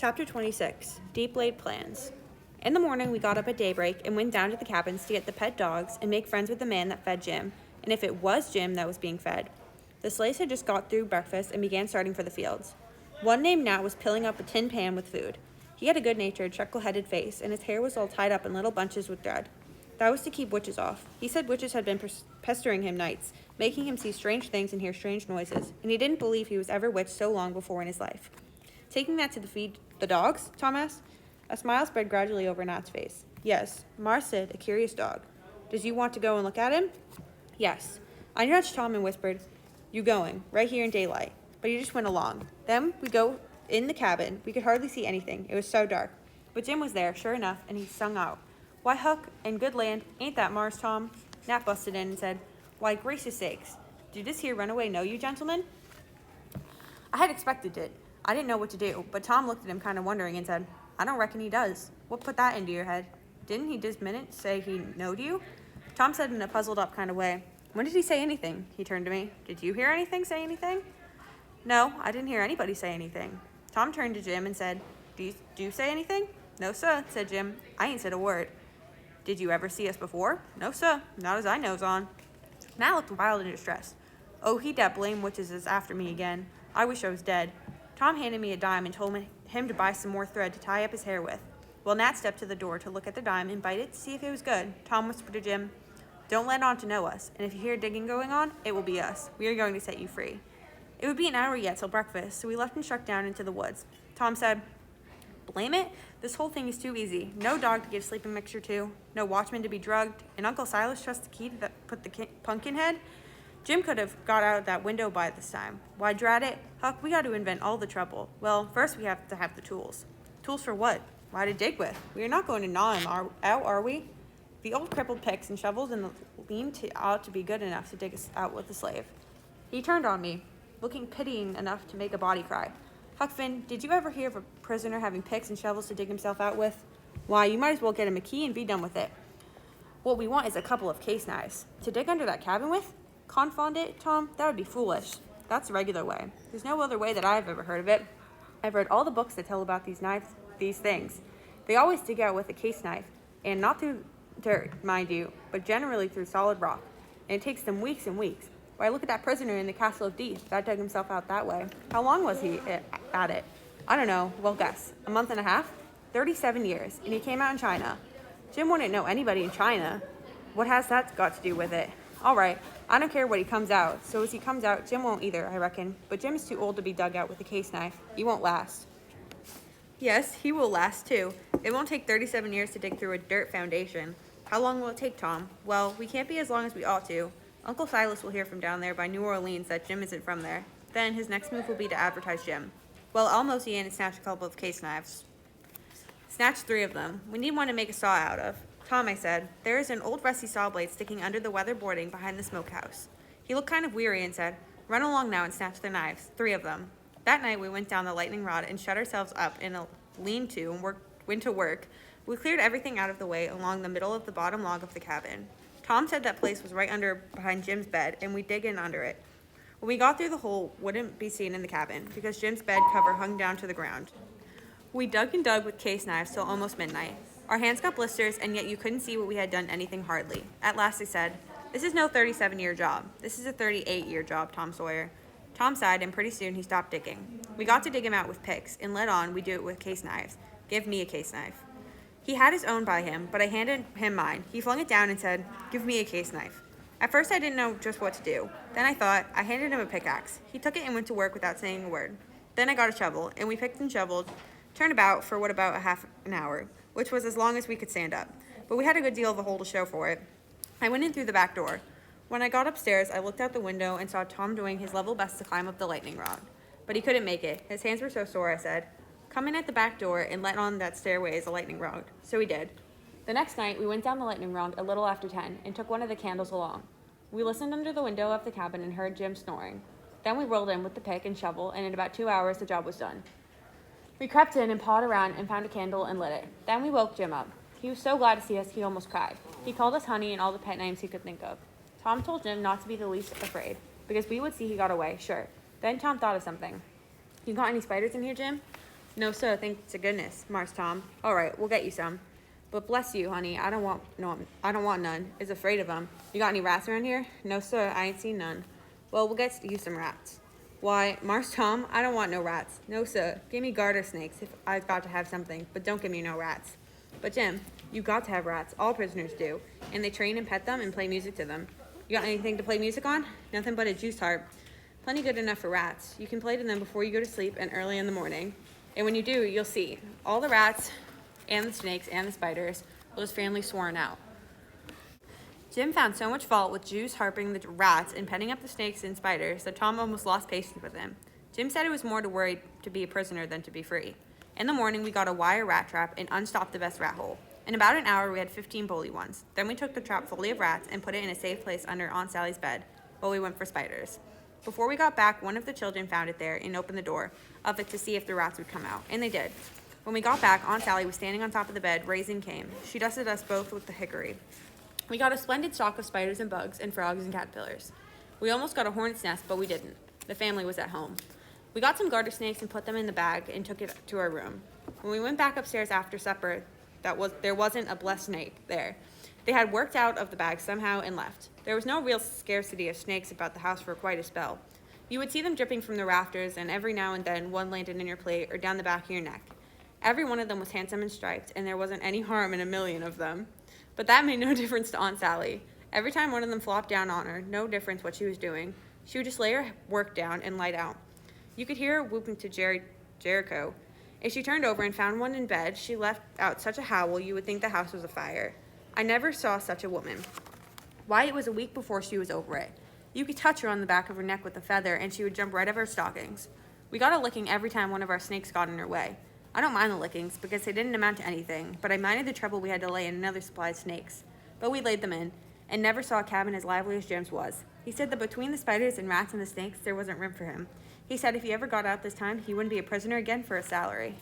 Chapter 26, Deep Laid Plans. In the morning, we got up at daybreak and went down to the cabins to get the pet dogs and make friends with the man that fed Jim, and if it was Jim that was being fed. The Slays had just got through breakfast and began starting for the fields. One named Nat was filling up a tin pan with food. He had a good-natured, chuckle-headed face, and his hair was all tied up in little bunches with thread. That was to keep witches off. He said witches had been pestering him nights, making him see strange things and hear strange noises, and he didn't believe he was ever witched so long before in his life. Taking that to feed the dogs? Tom asked. A smile spread gradually over Nat's face. Yes, Mars said, a curious dog. Does you want to go and look at him? Yes. I nudged Tom and whispered, You going, right here in daylight. But he just went along. Then we go in the cabin. We could hardly see anything. It was so dark. But Jim was there, sure enough, and he sung out. Why, Huck, and good land, ain't that Mars, Tom? Nat busted in and said, Why, gracious sakes, did this here runaway know you, gentlemen? I had expected it. I didn't know what to do, but Tom looked at him kind of wondering and said, I don't reckon he does. What put that into your head? Didn't he this minute say he knowed you? Tom said in a puzzled up kind of way, When did he say anything? He turned to me. Did you hear anything say anything? No, I didn't hear anybody say anything. Tom turned to Jim and said, Do you say anything? No, sir, said Jim. I ain't said a word. Did you ever see us before? No, sir, not as I knows on. Nat looked wild and distressed. Oh, he dat blame witches is after me again. I wish I was dead. Tom handed me a dime and told him to buy some more thread to tie up his hair with. Well, Nat stepped to the door to look at the dime and bite it to see if it was good. Tom whispered to Jim, Don't let on to know us, and if you hear digging going on, it will be us. We are going to set you free. It would be an hour yet till breakfast, so we left and struck down into the woods. Tom said, Blame it? This whole thing is too easy. No dog to give sleeping mixture to, no watchman to be drugged, and Uncle Silas trusts the key that put the pumpkin head. Jim could have got out that window by this time. Why, drat it, Huck, we got to invent all the trouble. Well, first we have to have the tools. Tools for what? Why, to dig with. We are not going to gnaw him out, are we? The old crippled picks and shovels and the lean-to ought to be good enough to dig us out with the slave. He turned on me, looking pitying enough to make a body cry. Huck Finn, did you ever hear of a prisoner having picks and shovels to dig himself out with? Why, you might as well get him a key and be done with it. What we want is a couple of case knives. To dig under that cabin with? Confound it, Tom, that would be foolish. That's the regular way. There's no other way that I've ever heard of it. I've read all the books that tell about these knives, these things. They always dig out with a case knife, and not through dirt, mind you, but generally through solid rock. And it takes them weeks and weeks. Why, look at that prisoner in the castle of Death. That dug himself out that way. How long was he at it? I don't know. Well, guess. A month and a half? 37 years. And he came out in China. Jim wouldn't know anybody in China. What has that got to do with it? All right. I don't care what he comes out. So as he comes out, Jim won't either, I reckon. But Jim is too old to be dug out with a case knife. He won't last. Yes, he will last, too. It won't take 37 years to dig through a dirt foundation. How long will it take, Tom? Well, we can't be as long as we ought to. Uncle Silas will hear from down there by New Orleans that Jim isn't from there. Then his next move will be to advertise Jim. Well, I'll mosey in and snatch a couple of case knives. Snatch 3 of them. We need one to make a saw out of. Tom, I said, there is an old rusty saw blade sticking under the weather boarding behind the smokehouse. He looked kind of weary and said, Run along now and snatch the knives, 3 of them. That night we went down the lightning rod and shut ourselves up in a lean-to and went to work. We cleared everything out of the way along the middle of the bottom log of the cabin. Tom said that place was right under behind Jim's bed, and we dig in under it. When we got through, the hole wouldn't be seen in the cabin because Jim's bed cover hung down to the ground. We dug and dug with case knives till almost midnight. Our hands got blisters, and yet you couldn't see what we had done anything hardly. At last I said, This is no 37-year job. This is a 38-year job, Tom Sawyer. Tom sighed, and pretty soon he stopped digging. We got to dig him out with picks, and let on we do it with case knives. Give me a case knife. He had his own by him, but I handed him mine. He flung it down and said, Give me a case knife. At first I didn't know just what to do. Then I thought, I handed him a pickaxe. He took it and went to work without saying a word. Then I got a shovel, and we picked and shoveled, turned about for about a half an hour, which was as long as we could stand up. But we had a good deal of a hole to show for it. I went in through the back door. When I got upstairs, I looked out the window and saw Tom doing his level best to climb up the lightning rod. But he couldn't make it. His hands were so sore, I said, Come in at the back door and let on that stairway is a lightning rod. So he did. The next night, we went down the lightning rod a little after 10 and took one of the candles along. We listened under the window of the cabin and heard Jim snoring. Then we rolled in with the pick and shovel, and in about 2 hours, the job was done. We crept in and pawed around and found a candle and lit it. Then we woke Jim up. He was so glad to see us, he almost cried. He called us honey and all the pet names he could think of. Tom told Jim not to be the least afraid, because we would see he got away, sure. Then Tom thought of something. You got any spiders in here, Jim? No, sir, thank to goodness, Mars Tom. All right, we'll get you some. But bless you, honey, I don't want none. Is afraid of them. You got any rats around here? No, sir, I ain't seen none. Well, we'll get you some rats. Why, Mars Tom, I don't want no rats. No, sir, give me garter snakes if I've got to have something, but don't give me no rats. But Jim, you got to have rats. All prisoners do, and they train and pet them and play music to them. You got anything to play music on? Nothing but a juice harp. Plenty good enough for rats. You can play to them before you go to sleep and early in the morning. And when you do, you'll see all the rats and the snakes and the spiders will his family sworn out. Jim found so much fault with Juice harping the rats and petting up the snakes and spiders that Tom almost lost patience with him. Jim said it was more to worry to be a prisoner than to be free. In the morning, we got a wire rat trap and unstopped the best rat hole. In about an hour, we had 15 bully ones. Then we took the trap fully of rats and put it in a safe place under Aunt Sally's bed while we went for spiders. Before we got back, one of the children found it there and opened the door of it to see if the rats would come out, and they did. When we got back, Aunt Sally was standing on top of the bed, raising came. She dusted us both with the hickory. We got a splendid stock of spiders and bugs and frogs and caterpillars. We almost got a hornet's nest, but we didn't. The family was at home. We got some garter snakes and put them in the bag and took it to our room. When we went back upstairs after supper, there wasn't a blessed snake there. They had worked out of the bag somehow and left. There was no real scarcity of snakes about the house for quite a spell. You would see them dripping from the rafters, and every now and then one landed in your plate or down the back of your neck. Every one of them was handsome and striped, and there wasn't any harm in a million of them. But that made no difference to Aunt Sally. Every time one of them flopped down on her, no difference what she was doing. She would just lay her work down and light out. You could hear her whooping to Jericho. If she turned over and found one in bed, she let out such a howl you would think the house was afire. I never saw such a woman. Why, it was a week before she was over it. You could touch her on the back of her neck with a feather, and she would jump right out of her stockings. We got a licking every time one of our snakes got in her way. I don't mind the lickings, because they didn't amount to anything, but I minded the trouble we had to lay in another supply of snakes. But we laid them in, and never saw a cabin as lively as Jim's was. He said that between the spiders and rats and the snakes, there wasn't room for him. He said if he ever got out this time, he wouldn't be a prisoner again for a salary.